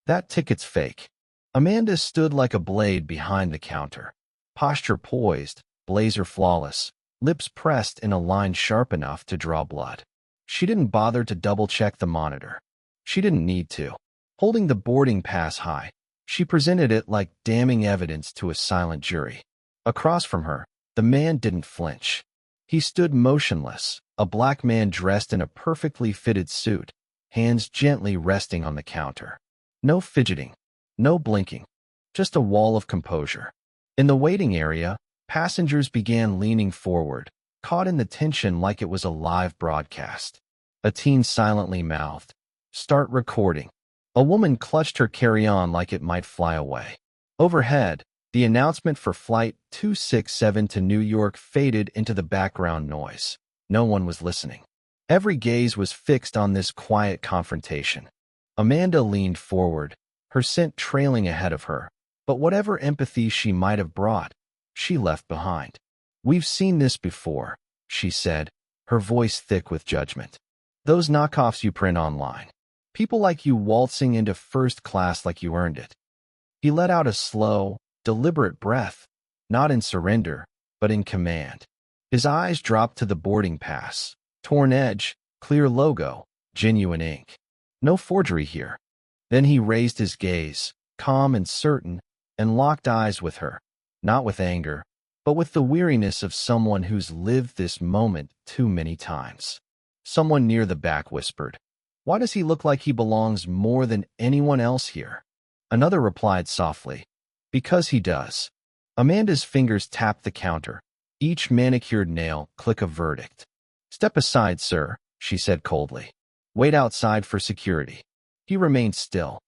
That ticket's fake. Amanda stood like a blade behind the counter. Posture poised, blazer flawless, lips pressed in a line sharp enough to draw blood. She didn't bother to double-check the monitor. She didn't need to. Holding the boarding pass high, she presented it like damning evidence to a silent jury. Across from her, the man didn't flinch. He stood motionless, a black man dressed in a perfectly fitted suit, hands gently resting on the counter. No fidgeting, no blinking, just a wall of composure. In the waiting area, passengers began leaning forward, caught in the tension like it was a live broadcast. A teen silently mouthed, "Start recording." A woman clutched her carry-on like it might fly away. Overhead, the announcement for Flight 267 to New York faded into the background noise. No one was listening. Every gaze was fixed on this quiet confrontation. Amanda leaned forward, her scent trailing ahead of her, but whatever empathy she might have brought, she left behind. "We've seen this before," she said, her voice thick with judgment. "Those knockoffs you print online. People like you waltzing into first class like you earned it." He let out a slow, deliberate breath, not in surrender, but in command. His eyes dropped to the boarding pass. Torn edge, clear logo, genuine ink. No forgery here. Then he raised his gaze, calm and certain, and locked eyes with her, not with anger, but with the weariness of someone who's lived this moment too many times. Someone near the back whispered, "Why does he look like he belongs more than anyone else here?" Another replied softly, "Because he does." Amanda's fingers tapped the counter, each manicured nail click a verdict. "Step aside, sir," she said coldly. "Wait outside for security." He remained still,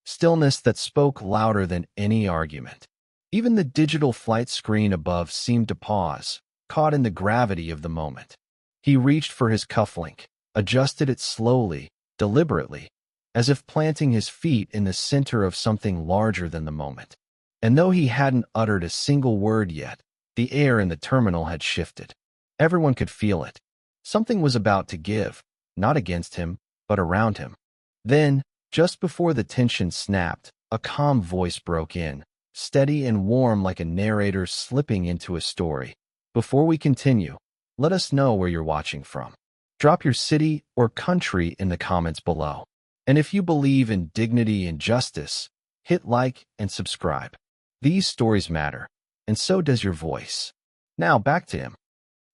stillness that spoke louder than any argument. Even the digital flight screen above seemed to pause, caught in the gravity of the moment. He reached for his cufflink, adjusted it slowly, deliberately, as if planting his feet in the center of something larger than the moment. And though he hadn't uttered a single word yet, the air in the terminal had shifted. Everyone could feel it. Something was about to give, not against him, but around him. Then, just before the tension snapped, a calm voice broke in, steady and warm like a narrator slipping into a story. "Before we continue, let us know where you're watching from. Drop your city or country in the comments below. And if you believe in dignity and justice, hit like and subscribe. These stories matter, and so does your voice." Now back to him.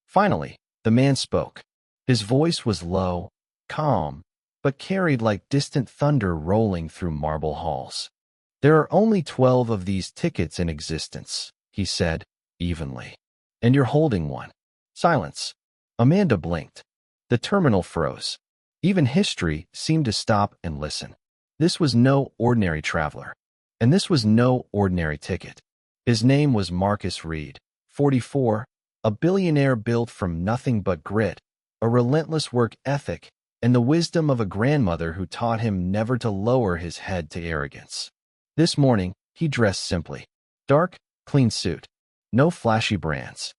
Finally, the man spoke. His voice was low, calm, but carried like distant thunder rolling through marble halls. "There are only 12 of these tickets in existence," he said, evenly. "And you're holding one." Silence. Amanda blinked. The terminal froze. Even history seemed to stop and listen. This was no ordinary traveler. And this was no ordinary ticket. His name was Marcus Reed, 44, a billionaire built from nothing but grit, a relentless work ethic, and the wisdom of a grandmother who taught him never to lower his head to arrogance. This morning, he dressed simply. Dark, clean suit. No flashy brands.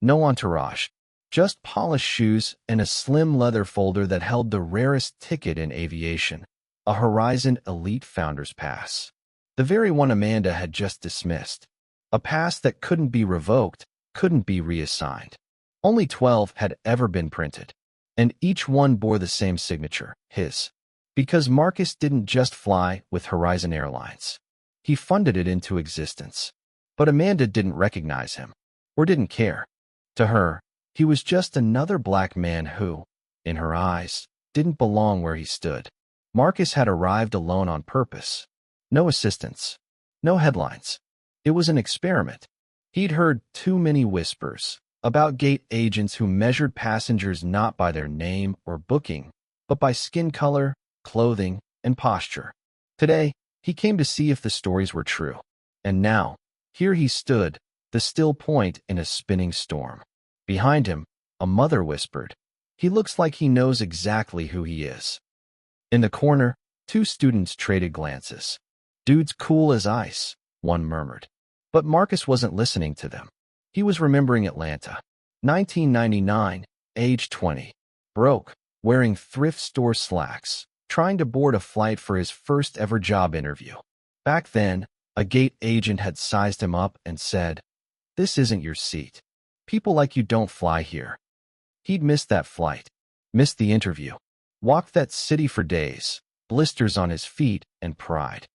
No entourage. Just polished shoes and a slim leather folder that held the rarest ticket in aviation, a Horizon Elite Founder's Pass. The very one Amanda had just dismissed. A pass that couldn't be revoked, couldn't be reassigned. Only 12 had ever been printed, and each one bore the same signature, his. Because Marcus didn't just fly with Horizon Airlines. He funded it into existence. But Amanda didn't recognize him, or didn't care. To her, he was just another black man who, in her eyes, didn't belong where he stood. Marcus had arrived alone on purpose. No assistance. No headlines. It was an experiment. He'd heard too many whispers about gate agents who measured passengers not by their name or booking, but by skin color, clothing, and posture. Today, he came to see if the stories were true. And now, here he stood, the still point in a spinning storm. Behind him, a mother whispered, "He looks like he knows exactly who he is." In the corner, two students traded glances. "Dude's cool as ice," one murmured. But Marcus wasn't listening to them. He was remembering Atlanta. 1999, age 20. Broke, wearing thrift store slacks, trying to board a flight for his first ever job interview. Back then, a gate agent had sized him up and said, "This isn't your seat. People like you don't fly here." He'd missed that flight, missed the interview, walked that city for days, blisters on his feet and pride.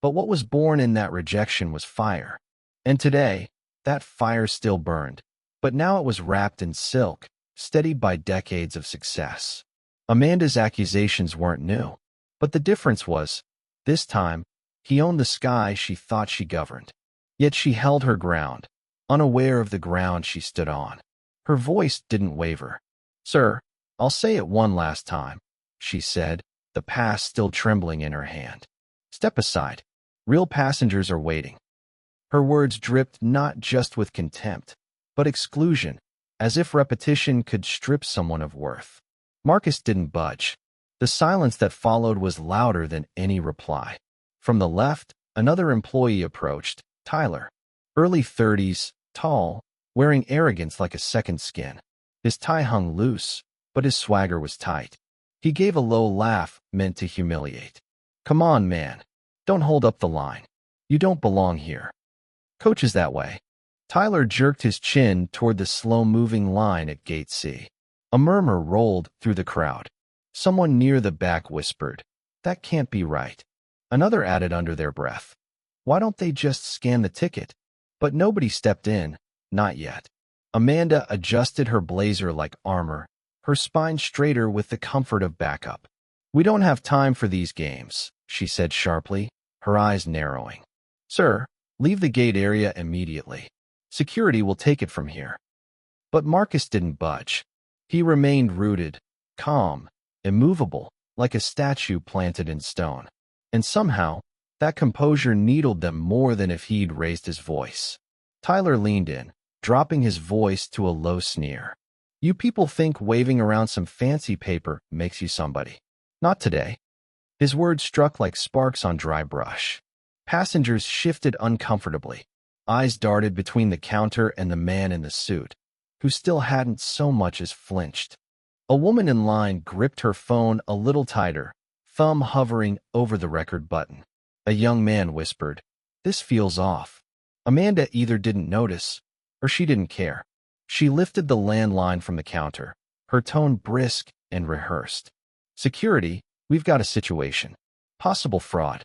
But what was born in that rejection was fire. And today, that fire still burned, but now it was wrapped in silk, steadied by decades of success. Amanda's accusations weren't new, but the difference was, this time, he owned the sky she thought she governed. Yet she held her ground, unaware of the ground she stood on. Her voice didn't waver. "Sir, I'll say it one last time," she said, the pass still trembling in her hand. "Step aside. Real passengers are waiting." Her words dripped not just with contempt, but exclusion, as if repetition could strip someone of worth. Marcus didn't budge. The silence that followed was louder than any reply. From the left, another employee approached, Tyler. Early 30s, tall, wearing arrogance like a second skin. His tie hung loose, but his swagger was tight. He gave a low laugh meant to humiliate. "Come on, man. Don't hold up the line. You don't belong here. Coach is that way." Tyler jerked his chin toward the slow-moving line at Gate C. A murmur rolled through the crowd. Someone near the back whispered, "That can't be right." Another added under their breath, "Why don't they just scan the ticket?" But nobody stepped in, not yet. Amanda adjusted her blazer like armor, her spine straighter with the comfort of backup. "We don't have time for these games," she said sharply, her eyes narrowing. "Sir, leave the gate area immediately. Security will take it from here." But Marcus didn't budge. He remained rooted, calm, immovable, like a statue planted in stone. And somehow, that composure needled them more than if he'd raised his voice. Tyler leaned in, dropping his voice to a low sneer. "You people think waving around some fancy paper makes you somebody. Not today." His words struck like sparks on dry brush. Passengers shifted uncomfortably. Eyes darted between the counter and the man in the suit, who still hadn't so much as flinched. A woman in line gripped her phone a little tighter, thumb hovering over the record button. A young man whispered, "This feels off." Amanda either didn't notice, or she didn't care. She lifted the landline from the counter, her tone brisk and rehearsed. "Security, we've got a situation. Possible fraud."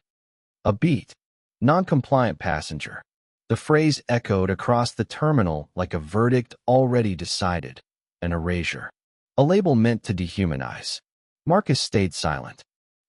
A beat. Non-compliant passenger. The phrase echoed across the terminal like a verdict already decided, an erasure. A label meant to dehumanize. Marcus stayed silent.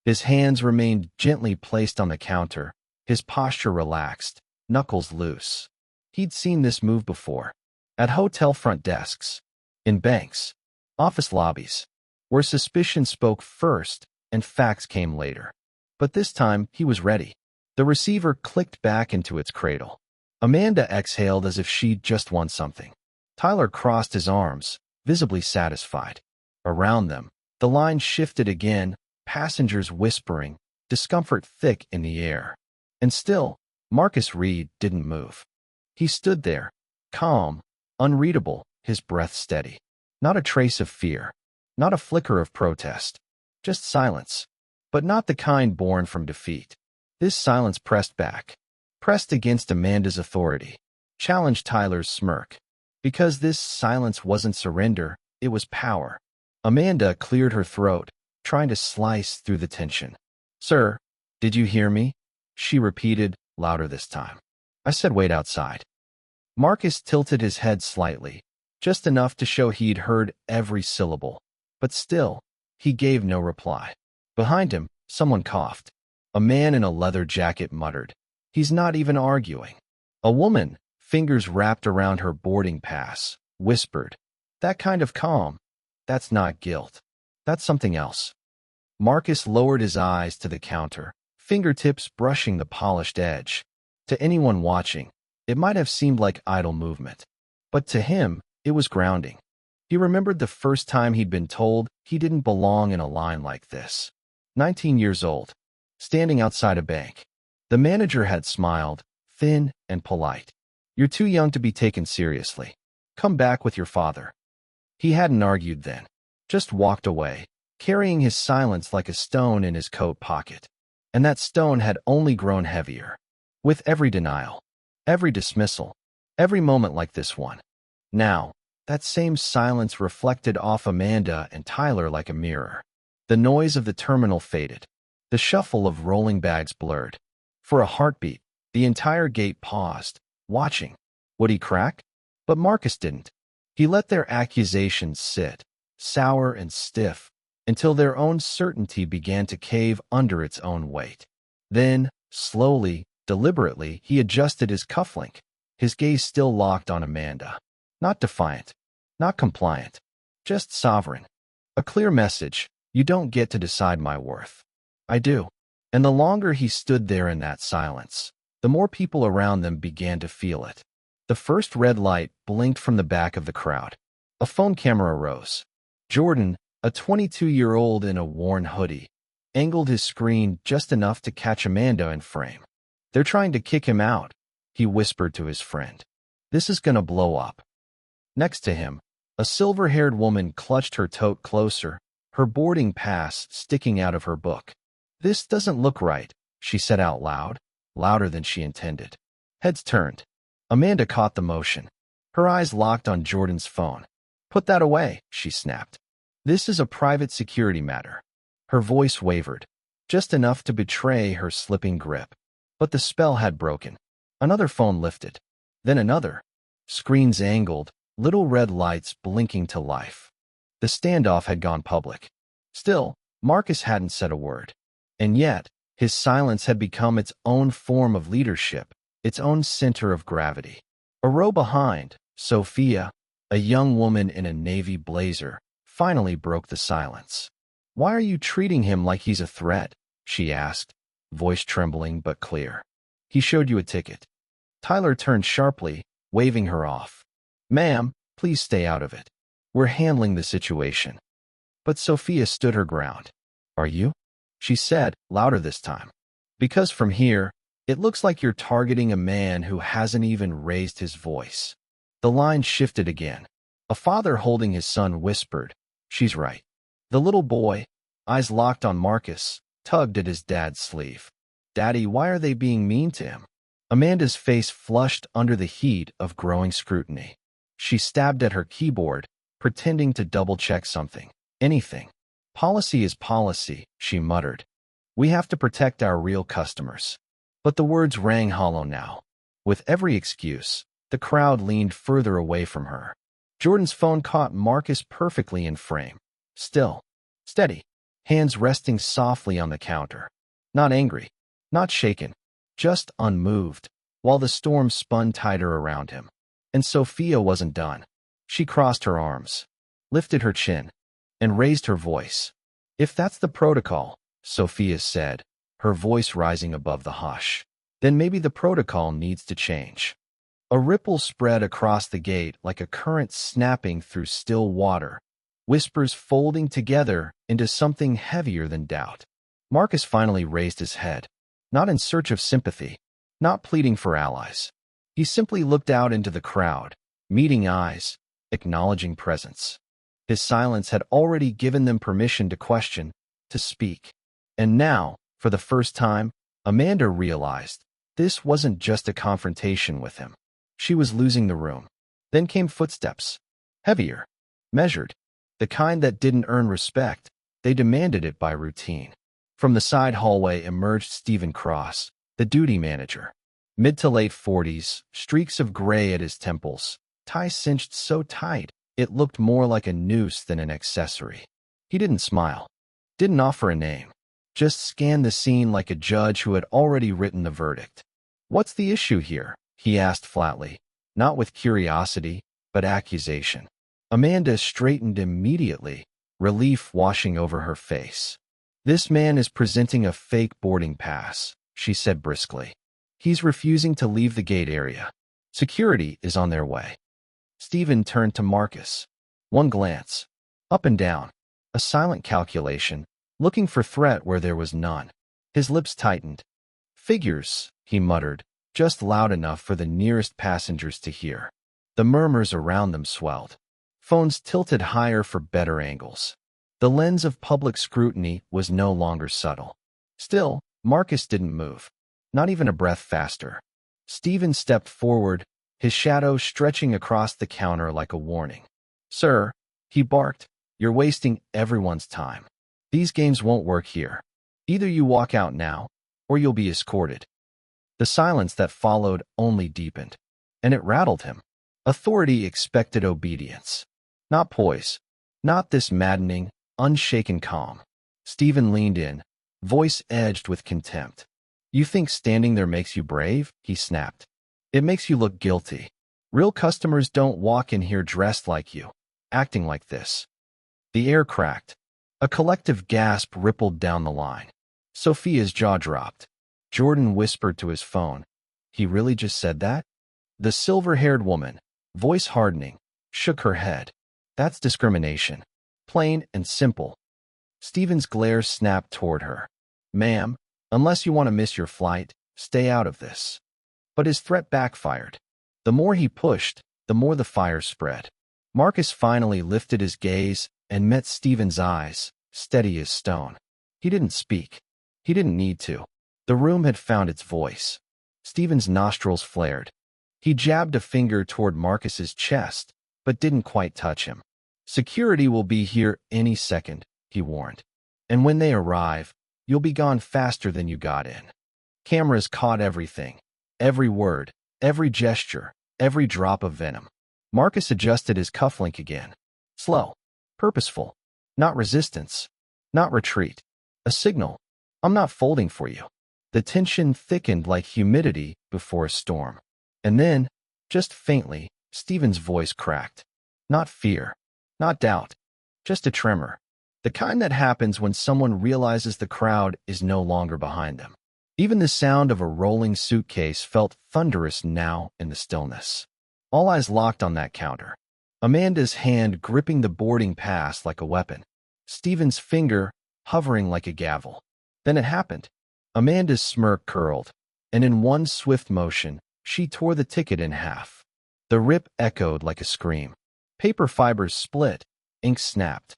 His hands remained gently placed on the counter, his posture relaxed, knuckles loose. He'd seen this move before. At hotel front desks, in banks, office lobbies, where suspicion spoke first and facts came later. But this time, he was ready. The receiver clicked back into its cradle. Amanda exhaled as if she'd just won something. Tyler crossed his arms, visibly satisfied. Around them, the line shifted again, passengers whispering, discomfort thick in the air. And still, Marcus Reed didn't move. He stood there, calm, unreadable, his breath steady. Not a trace of fear, not a flicker of protest, just silence. But not the kind born from defeat. This silence pressed back, pressed against Amanda's authority, challenged Tyler's smirk. Because this silence wasn't surrender, it was power. Amanda cleared her throat, trying to slice through the tension. "Sir, did you hear me?" she repeated, louder this time. "I said wait outside." Marcus tilted his head slightly, just enough to show he'd heard every syllable. But still, he gave no reply. Behind him, someone coughed. A man in a leather jacket muttered, "He's not even arguing." A woman, fingers wrapped around her boarding pass, whispered, "That kind of calm, that's not guilt. That's something else." Marcus lowered his eyes to the counter, fingertips brushing the polished edge. To anyone watching, it might have seemed like idle movement. But to him, it was grounding. He remembered the first time he'd been told he didn't belong in a line like this. 19 years old, standing outside a bank. The manager had smiled, thin and polite. "You're too young to be taken seriously. Come back with your father." He hadn't argued then, just walked away, carrying his silence like a stone in his coat pocket. And that stone had only grown heavier. With every denial, every dismissal, every moment like this one. Now, that same silence reflected off Amanda and Tyler like a mirror. The noise of the terminal faded. The shuffle of rolling bags blurred. For a heartbeat, the entire gate paused, watching. Would he crack? But Marcus didn't. He let their accusations sit, sour and stiff, until their own certainty began to cave under its own weight. Then, slowly, deliberately, he adjusted his cufflink, his gaze still locked on Amanda. Not defiant, not compliant, just sovereign. A clear message: you don't get to decide my worth. I do. And the longer he stood there in that silence, the more people around them began to feel it. The first red light blinked from the back of the crowd. A phone camera rose. Jordan, a 22-year-old in a worn hoodie, angled his screen just enough to catch Amanda in frame. They're trying to kick him out, he whispered to his friend. This is gonna blow up. Next to him, a silver-haired woman clutched her tote closer, her boarding pass sticking out of her book. This doesn't look right, she said out loud, louder than she intended. Heads turned. Amanda caught the motion. Her eyes locked on Jordan's phone. Put that away, she snapped. This is a private security matter. Her voice wavered, just enough to betray her slipping grip. But the spell had broken. Another phone lifted. Then another. Screens angled, little red lights blinking to life. The standoff had gone public. Still, Marcus hadn't said a word. And yet, his silence had become its own form of leadership, its own center of gravity. A row behind, Sophia, a young woman in a navy blazer, finally broke the silence. Why are you treating him like he's a threat? She asked, voice trembling but clear. He showed you a ticket. Tyler turned sharply, waving her off. Ma'am, please stay out of it. We're handling the situation. But Sophia stood her ground. Are you? She said, louder this time. Because from here, it looks like you're targeting a man who hasn't even raised his voice. The line shifted again. A father holding his son whispered, she's right. The little boy, eyes locked on Marcus, tugged at his dad's sleeve. Daddy, why are they being mean to him? Amanda's face flushed under the heat of growing scrutiny. She stabbed at her keyboard, pretending to double-check something. Anything. Policy is policy, she muttered. We have to protect our real customers. But the words rang hollow now. With every excuse, the crowd leaned further away from her. Jordan's phone caught Marcus perfectly in frame. Still. Steady. Hands resting softly on the counter. Not angry. Not shaken. Just unmoved, while the storm spun tighter around him. And Sophia wasn't done. She crossed her arms, lifted her chin, and raised her voice. If that's the protocol, Sophia said, her voice rising above the hush, then maybe the protocol needs to change. A ripple spread across the gate like a current snapping through still water, whispers folding together into something heavier than doubt. Marcus finally raised his head, not in search of sympathy, not pleading for allies. He simply looked out into the crowd, meeting eyes, acknowledging presence. His silence had already given them permission to question, to speak. And now, for the first time, Amanda realized this wasn't just a confrontation with him. She was losing the room. Then came footsteps. Heavier. Measured. The kind that didn't earn respect. They demanded it by routine. From the side hallway emerged Stephen Cross, the duty manager. Mid to late 40s, streaks of gray at his temples, tie cinched so tight, it looked more like a noose than an accessory. He didn't smile. Didn't offer a name. Just scanned the scene like a judge who had already written the verdict. What's the issue here? He asked flatly, not with curiosity, but accusation. Amanda straightened immediately, relief washing over her face. This man is presenting a fake boarding pass, she said briskly. He's refusing to leave the gate area. Security is on their way. Stephen turned to Marcus. One glance. Up and down. A silent calculation, looking for threat where there was none. His lips tightened. Figures, he muttered, just loud enough for the nearest passengers to hear. The murmurs around them swelled. Phones tilted higher for better angles. The lens of public scrutiny was no longer subtle. Still, Marcus didn't move, not even a breath faster. Stephen stepped forward, his shadow stretching across the counter like a warning. "Sir," he barked, "you're wasting everyone's time. These games won't work here. Either you walk out now, or you'll be escorted." The silence that followed only deepened, and it rattled him. Authority expected obedience, not poise, not this maddening, unshaken calm. Stephen leaned in, voice edged with contempt. "You think standing there makes you brave?" he snapped. "It makes you look guilty. Real customers don't walk in here dressed like you, acting like this." The air cracked. A collective gasp rippled down the line. Sophia's jaw dropped. Jordan whispered to his phone. "He really just said that?" The silver-haired woman, voice hardening, shook her head. "That's discrimination. Plain and simple." Stephen's glare snapped toward her. "Ma'am, unless you want to miss your flight, stay out of this." But his threat backfired. The more he pushed, the more the fire spread. Marcus finally lifted his gaze and met Stephen's eyes, steady as stone. He didn't speak. He didn't need to. The room had found its voice. Stephen's nostrils flared. He jabbed a finger toward Marcus's chest, but didn't quite touch him. "Security will be here any second," he warned. "And when they arrive, you'll be gone faster than you got in." Cameras caught everything. Every word, every gesture, every drop of venom. Marcus adjusted his cufflink again. Slow. Purposeful. Not resistance. Not retreat. A signal. "I'm not folding for you." The tension thickened like humidity before a storm. And then, just faintly, Stephen's voice cracked. Not fear. Not doubt. Just a tremor. The kind that happens when someone realizes the crowd is no longer behind them. Even the sound of a rolling suitcase felt thunderous now in the stillness. All eyes locked on that counter. Amanda's hand gripping the boarding pass like a weapon. Stephen's finger hovering like a gavel. Then it happened. Amanda's smirk curled, and in one swift motion, she tore the ticket in half. The rip echoed like a scream. Paper fibers split, ink snapped.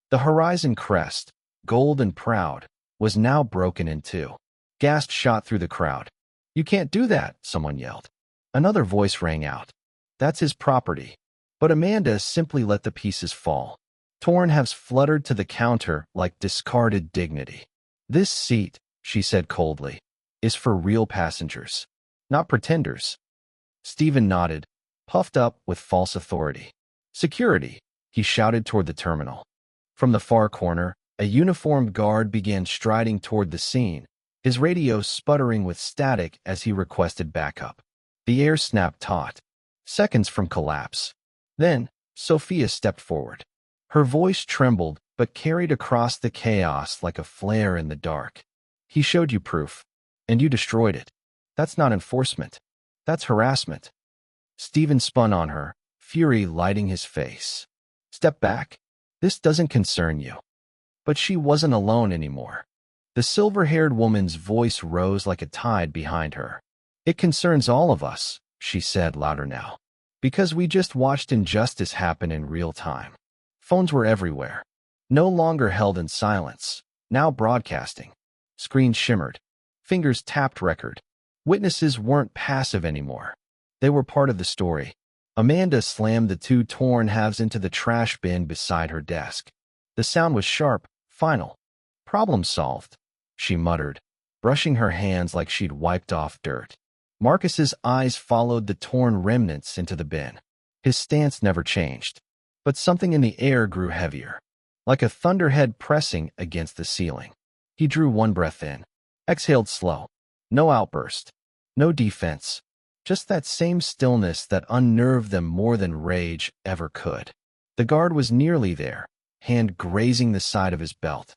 The horizon crest, gold and proud, was now broken in two. Gasp shot through the crowd. "You can't do that," someone yelled. Another voice rang out. "That's his property." But Amanda simply let the pieces fall. Torn halves fluttered to the counter like discarded dignity. "This seat," she said coldly, "is for real passengers, not pretenders." Stephen nodded, puffed up with false authority. "Security," he shouted toward the terminal. From the far corner, a uniformed guard began striding toward the scene, his radio sputtering with static as he requested backup. The air snapped taut, seconds from collapse. Then, Sophia stepped forward. Her voice trembled but carried across the chaos like a flare in the dark. "He showed you proof, and you destroyed it. That's not enforcement. That's harassment." Stephen spun on her, fury lighting his face. "Step back. This doesn't concern you." But she wasn't alone anymore. The silver-haired woman's voice rose like a tide behind her. "It concerns all of us," she said louder now, "because we just watched injustice happen in real time." Phones were everywhere, no longer held in silence, now broadcasting. Screens shimmered. Fingers tapped record. Witnesses weren't passive anymore. They were part of the story. Amanda slammed the two torn halves into the trash bin beside her desk. The sound was sharp, final. "Problem solved," she muttered, brushing her hands like she'd wiped off dirt. Marcus's eyes followed the torn remnants into the bin. His stance never changed, but something in the air grew heavier, like a thunderhead pressing against the ceiling. He drew one breath in, exhaled slow. No outburst, no defense, just that same stillness that unnerved them more than rage ever could. The guard was nearly there, hand grazing the side of his belt.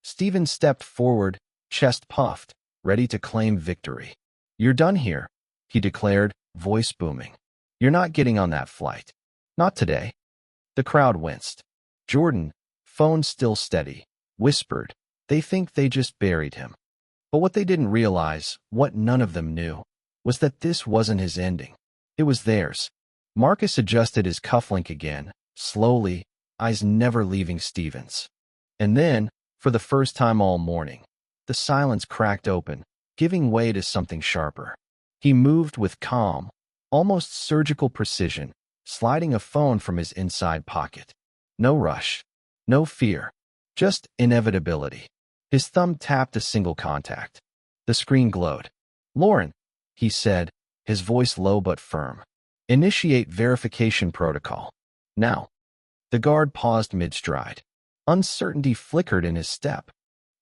Stephen stepped forward, chest puffed, ready to claim victory. "You're done here," he declared, voice booming. "You're not getting on that flight. Not today." The crowd winced. Jordan, phone still steady, whispered, "They think they just buried him." But what they didn't realize, what none of them knew, was that this wasn't his ending. It was theirs. Marcus adjusted his cufflink again, slowly, eyes never leaving Stephen's. And then, for the first time all morning, the silence cracked open, giving way to something sharper. He moved with calm, almost surgical precision, sliding a phone from his inside pocket. No rush, no fear, just inevitability. His thumb tapped a single contact. The screen glowed. "Lauren," he said, his voice low but firm. "Initiate verification protocol. Now." The guard paused mid-stride. Uncertainty flickered in his step.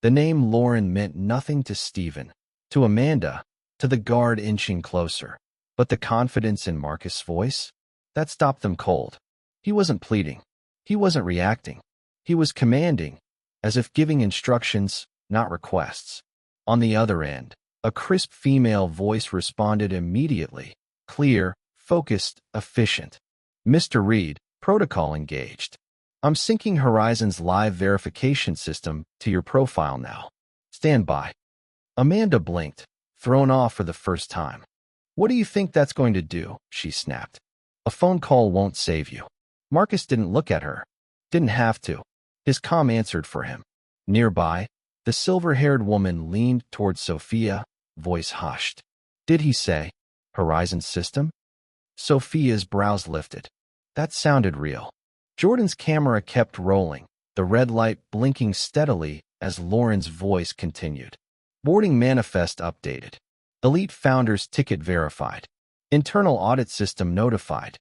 The name Lauren meant nothing to Stephen, to Amanda, to the guard inching closer. But the confidence in Marcus' voice? That stopped them cold. He wasn't pleading. He wasn't reacting. He was commanding, as if giving instructions, not requests. On the other end, a crisp female voice responded immediately, clear, focused, efficient. "Mr. Reed, protocol engaged. I'm syncing Horizon's live verification system to your profile now. Stand by." Amanda blinked, thrown off for the first time. "What do you think that's going to do?" she snapped. "A phone call won't save you." Marcus didn't look at her. Didn't have to. His comm answered for him. Nearby, the silver-haired woman leaned toward Sophia, voice hushed. "Did he say Horizon system?" Sophia's brows lifted. That sounded real. Jordan's camera kept rolling, the red light blinking steadily as Lauren's voice continued. "Boarding manifest updated. Elite Founders ticket verified. Internal audit system notified.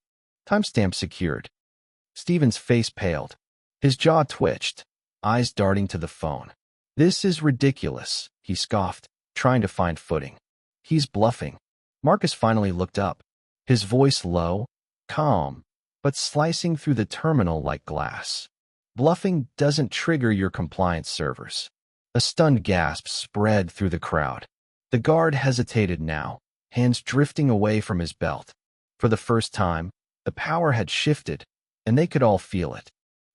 Timestamp secured." Stephen's face paled. His jaw twitched, eyes darting to the phone. "This is ridiculous," he scoffed, trying to find footing. "He's bluffing." Marcus finally looked up, his voice low, calm, but slicing through the terminal like glass. "Bluffing doesn't trigger your compliance servers." A stunned gasp spread through the crowd. The guard hesitated now, hands drifting away from his belt. For the first time, the power had shifted, and they could all feel it.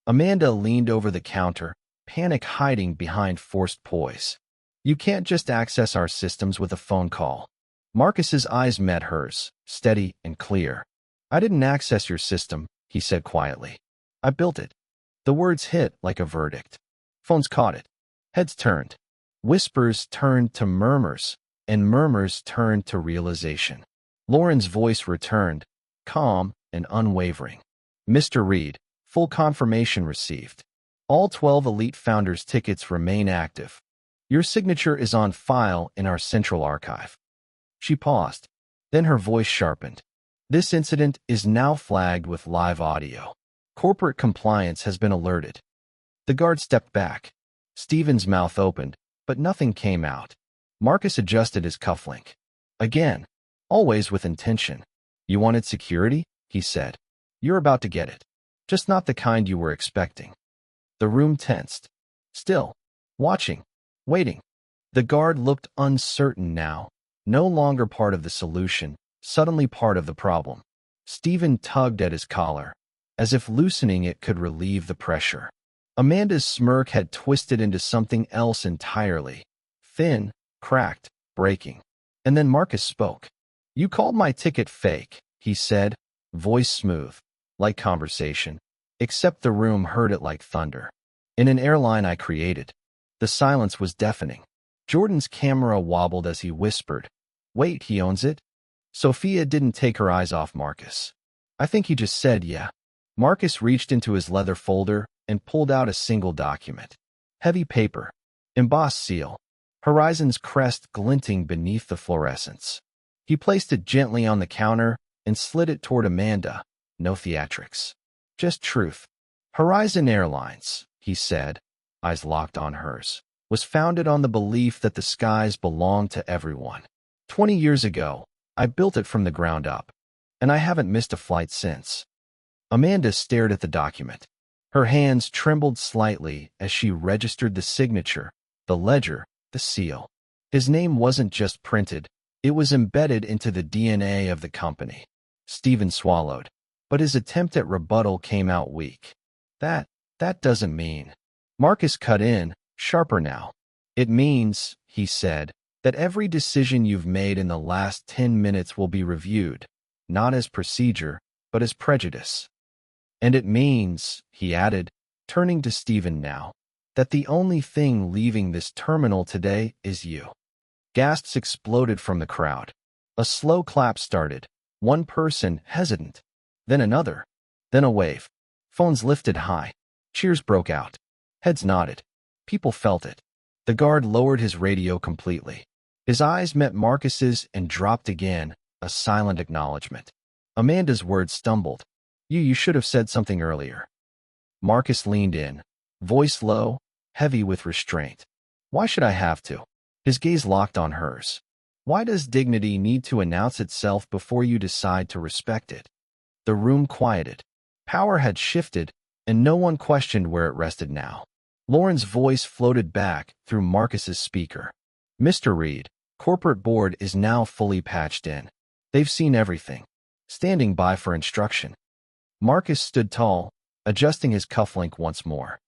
Amanda leaned over the counter, panic hiding behind forced poise. "You can't just access our systems with a phone call." Marcus's eyes met hers, steady and clear. "I didn't access your system," he said quietly. "I built it." The words hit like a verdict. Phones caught it. Heads turned. Whispers turned to murmurs, and murmurs turned to realization. Lauren's voice returned, calm and unwavering. "Mr. Reed, full confirmation received. All 12 Elite Founders tickets remain active. Your signature is on file in our central archive." She paused. Then her voice sharpened. "This incident is now flagged with live audio. Corporate compliance has been alerted." The guard stepped back. Stephen's mouth opened, but nothing came out. Marcus adjusted his cufflink. Again, always with intention. "You wanted security?" he said. "You're about to get it. Just not the kind you were expecting." The room tensed. Still, watching, waiting. The guard looked uncertain now, no longer part of the solution, suddenly part of the problem. Stephen tugged at his collar, as if loosening it could relieve the pressure. Amanda's smirk had twisted into something else entirely. Thin, cracked, breaking. And then Marcus spoke. "You called my ticket fake," he said, voice smooth, like conversation, except the room heard it like thunder. "In an airline I created." The silence was deafening. Jordan's camera wobbled as he whispered, "Wait, he owns it?" Sophia didn't take her eyes off Marcus. "I think he just said yeah." Marcus reached into his leather folder and pulled out a single document. Heavy paper, embossed seal, Horizon's crest glinting beneath the fluorescence. He placed it gently on the counter and slid it toward Amanda. No theatrics. Just truth. "Horizon Airlines," he said, eyes locked on hers, "was founded on the belief that the skies belong to everyone. 20 years ago, I built it from the ground up, and I haven't missed a flight since." Amanda stared at the document. Her hands trembled slightly as she registered the signature, the ledger, the seal. His name wasn't just printed, it was embedded into the DNA of the company. Stephen swallowed, but his attempt at rebuttal came out weak. That doesn't mean." Marcus cut in, sharper now. "It means," he said, "that every decision you've made in the last 10 minutes will be reviewed, not as procedure, but as prejudice. And it means," he added, turning to Stephen now, that the only thing leaving this terminal today is you. Gasps exploded from the crowd. A slow clap started. One person hesitant, then another, then a wave. Phones lifted high. Cheers broke out. Heads nodded. People felt it. The guard lowered his radio completely. His eyes met Marcus's and dropped again, a silent acknowledgement. Amanda's words stumbled. You should have said something earlier. Marcus leaned in, voice low, heavy with restraint. Why should I have to? His gaze locked on hers. Why does dignity need to announce itself before you decide to respect it? The room quieted. Power had shifted, and no one questioned where it rested now. Lauren's voice floated back through Marcus's speaker. Mr. Reed, corporate board is now fully patched in. They've seen everything. Standing by for instruction. Marcus stood tall, adjusting his cufflink once more.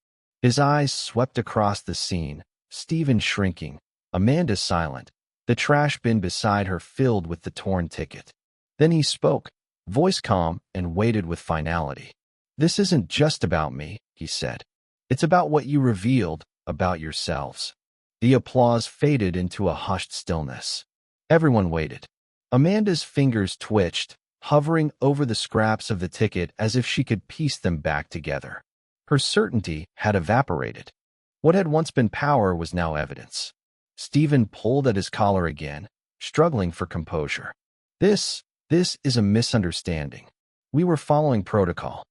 His eyes swept across the scene, Stephen shrinking, Amanda silent, the trash bin beside her filled with the torn ticket. Then he spoke, voice calm and weighted with finality. This isn't just about me, he said. It's about what you revealed about yourselves. The applause faded into a hushed stillness. Everyone waited. Amanda's fingers twitched, hovering over the scraps of the ticket as if she could piece them back together. Her certainty had evaporated. What had once been power was now evidence. Stephen pulled at his collar again, struggling for composure. This is a misunderstanding. We were following protocol.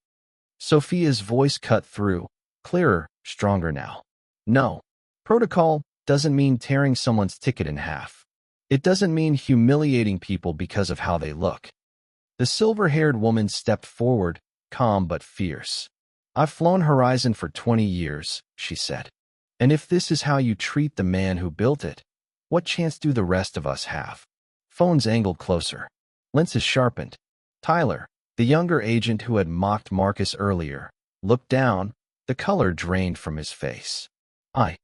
Sophia's voice cut through, clearer, stronger now. No, protocol doesn't mean tearing someone's ticket in half. It doesn't mean humiliating people because of how they look. The silver-haired woman stepped forward, calm but fierce. I've flown Horizon for 20 years, she said. And if this is how you treat the man who built it, what chance do the rest of us have? Phones angled closer. Lenses sharpened. Tyler, the younger agent who had mocked Marcus earlier, looked down, the color drained from his face. I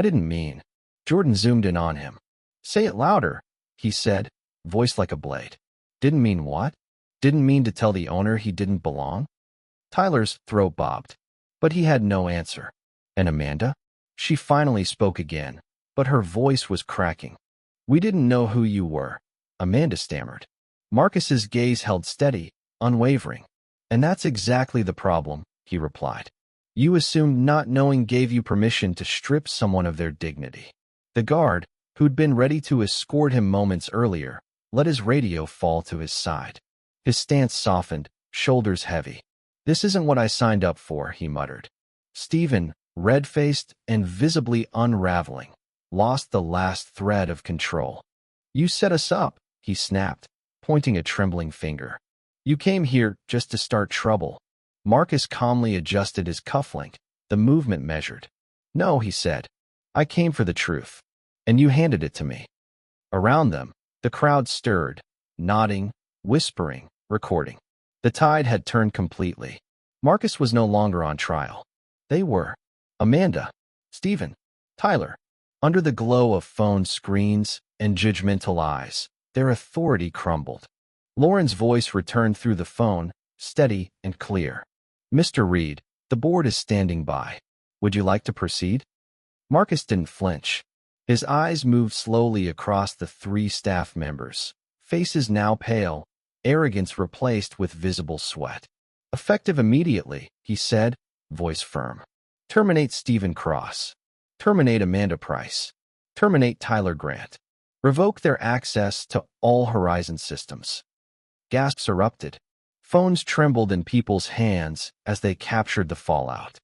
didn't mean. Jordan zoomed in on him. Say it louder, he said, voice like a blade. Didn't mean what? Didn't mean to tell the owner he didn't belong? Tyler's throat bobbed, but he had no answer. And Amanda? She finally spoke again, but her voice was cracking. We didn't know who you were, Amanda stammered. Marcus's gaze held steady, unwavering. And that's exactly the problem, he replied. You assumed not knowing gave you permission to strip someone of their dignity. The guard, who'd been ready to escort him moments earlier, let his radio fall to his side. His stance softened, shoulders heavy. This isn't what I signed up for, he muttered. Stephen, red-faced and visibly unraveling, lost the last thread of control. You set us up, he snapped, pointing a trembling finger. You came here just to start trouble. Marcus calmly adjusted his cufflink, the movement measured. No, he said. I came for the truth. And you handed it to me. Around them, the crowd stirred, nodding, whispering, recording. The tide had turned completely. Marcus was no longer on trial. They were. Amanda, Stephen, Tyler. Under the glow of phone screens and judgmental eyes, their authority crumbled. Lauren's voice returned through the phone, steady and clear. Mr. Reed, the board is standing by. Would you like to proceed? Marcus didn't flinch. His eyes moved slowly across the three staff members, faces now pale, arrogance replaced with visible sweat. Effective immediately, he said, voice firm. Terminate Stephen Cross. Terminate Amanda Price. Terminate Tyler Grant. Revoke their access to all Horizon systems. Gasps erupted. Phones trembled in people's hands as they captured the fallout.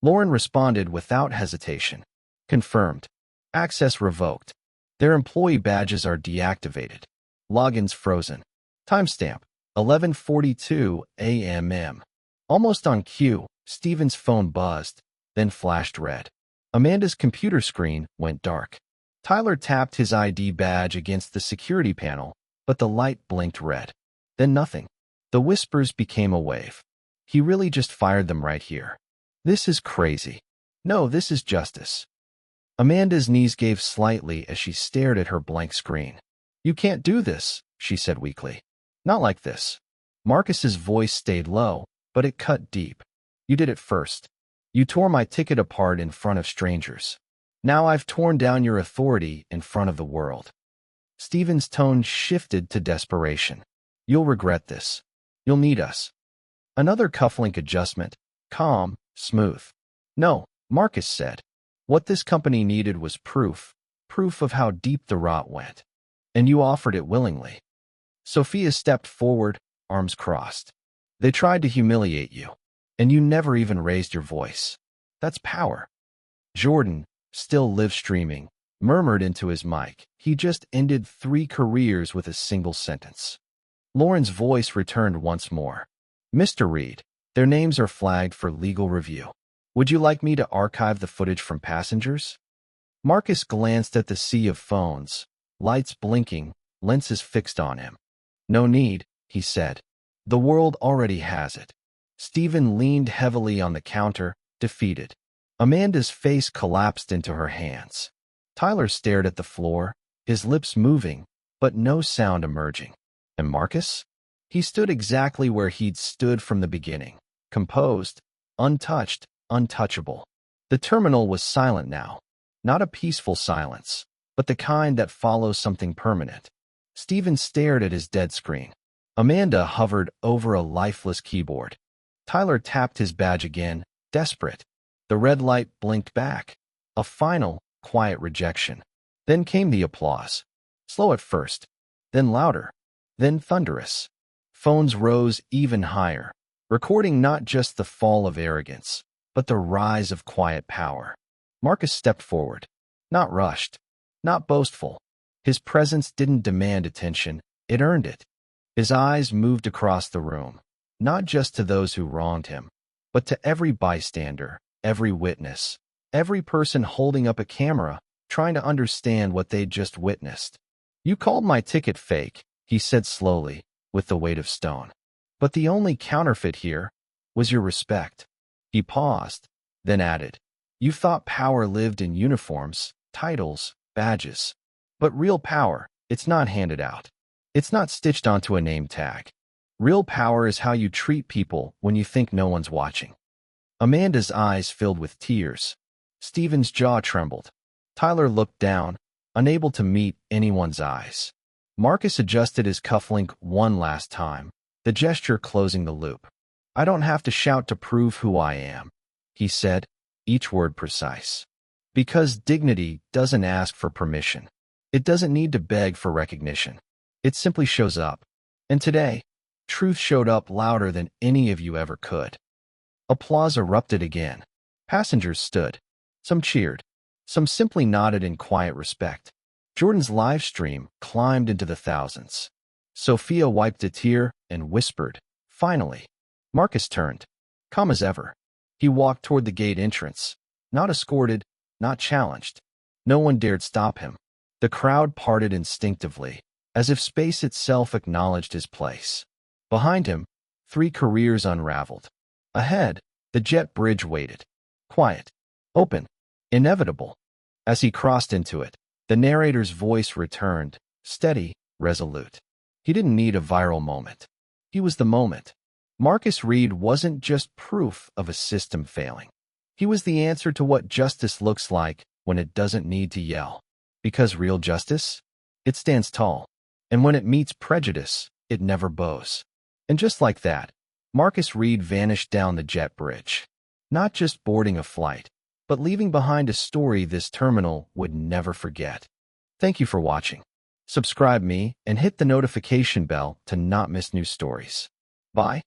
Lauren responded without hesitation. Confirmed. Access revoked. Their employee badges are deactivated. Logins frozen. Timestamp, 11:42 a.m. Almost on cue, Stephen's phone buzzed, then flashed red. Amanda's computer screen went dark. Tyler tapped his ID badge against the security panel, but the light blinked red. Then nothing. The whispers became a wave. He really just fired them right here. This is crazy. No, this is justice. Amanda's knees gave slightly as she stared at her blank screen. You can't do this, she said weakly. Not like this. Marcus's voice stayed low, but it cut deep. You did it first. You tore my ticket apart in front of strangers. Now I've torn down your authority in front of the world. Stephen's tone shifted to desperation. You'll regret this. You'll need us. Another cufflink adjustment. Calm, smooth. No, Marcus said. What this company needed was proof. Proof of how deep the rot went. And you offered it willingly. Sophia stepped forward, arms crossed. They tried to humiliate you. And you never even raised your voice. That's power. Jordan, still live streaming, murmured into his mic. He just ended 3 careers with a single sentence. Lauren's voice returned once more. Mr. Reed, their names are flagged for legal review. Would you like me to archive the footage from passengers? Marcus glanced at the sea of phones, lights blinking, lenses fixed on him. No need, he said. The world already has it. Stephen leaned heavily on the counter, defeated. Amanda's face collapsed into her hands. Tyler stared at the floor, his lips moving, but no sound emerging. And Marcus? He stood exactly where he'd stood from the beginning, composed, untouched, untouchable. The terminal was silent now, not a peaceful silence, but the kind that follows something permanent. Stephen stared at his dead screen. Amanda hovered over a lifeless keyboard. Tyler tapped his badge again, desperate. The red light blinked back. A final, quiet rejection. Then came the applause. Slow at first, then louder, then thunderous. Phones rose even higher, recording not just the fall of arrogance, but the rise of quiet power. Marcus stepped forward. Not rushed, not boastful. His presence didn't demand attention, it earned it. His eyes moved across the room, not just to those who wronged him, but to every bystander, every witness, every person holding up a camera, trying to understand what they'd just witnessed. You called my ticket fake, he said slowly, with the weight of stone. But the only counterfeit here was your respect. He paused, then added, You thought power lived in uniforms, titles, badges. But real power, it's not handed out. It's not stitched onto a name tag. Real power is how you treat people when you think no one's watching. Amanda's eyes filled with tears. Stephen's jaw trembled. Tyler looked down, unable to meet anyone's eyes. Marcus adjusted his cufflink one last time, the gesture closing the loop. I don't have to shout to prove who I am, he said, each word precise. Because dignity doesn't ask for permission. It doesn't need to beg for recognition. It simply shows up. And today, truth showed up louder than any of you ever could. Applause erupted again. Passengers stood. Some cheered. Some simply nodded in quiet respect. Jordan's live stream climbed into the thousands. Sophia wiped a tear and whispered, Finally. Marcus turned, calm as ever. He walked toward the gate entrance, not escorted, not challenged. No one dared stop him. The crowd parted instinctively, as if space itself acknowledged his place. Behind him, 3 careers unraveled. Ahead, the jet bridge waited. Quiet, open, inevitable. As he crossed into it, the narrator's voice returned, steady, resolute. He didn't need a viral moment. He was the moment. Marcus Reed wasn't just proof of a system failing. He was the answer to what justice looks like when it doesn't need to yell. Because real justice? It stands tall. And when it meets prejudice, it never bows. And just like that, Marcus Reed vanished down the jet bridge. Not just boarding a flight, but leaving behind a story this terminal would never forget. Thank you for watching. Subscribe me and hit the notification bell to not miss new stories. Bye.